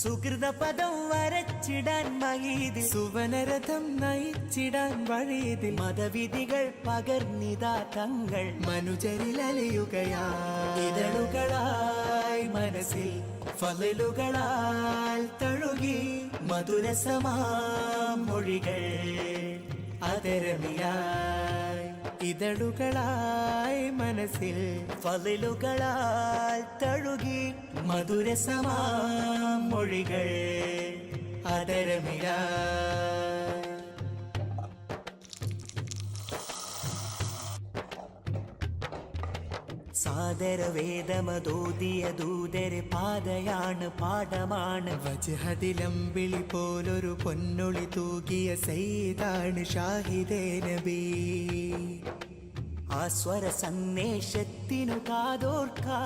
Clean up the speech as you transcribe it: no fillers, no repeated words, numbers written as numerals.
സുഹൃത പദം വരച്ചിടാൻ മഹീദിൽ, സുവനരഥം നയിച്ചിടാൻ വഴിതിൽ, മതവിധികൾ പകർന്നിതാ തങ്ങൾ മനുജരിൽ അലിയുകയായി. ഇതളുകളായി മനസ്സിൽ ഫളലുകളാൽ തഴുകി, മധുരസമാം മൊഴികൾ അതരമിലായി. ഇതളുകളായി മനസ്സിൽ ഫളലുകളാൽ തഴുകി, മധുരസമാം മൊഴികൾ അതരമിലായി. സാദരവേദമതോതിയ ദൂതര് പാതയാണ് പാഠമാണ്, വജ്ഹദിലമ്പിളി പോലൊരു പൊന്നൊളി തൂകിയ സയ്യിദാണ് ഷാഹിദേ നബി. ആ സ്വര സന്ദേശത്തിനു കാതോർക്കാൻ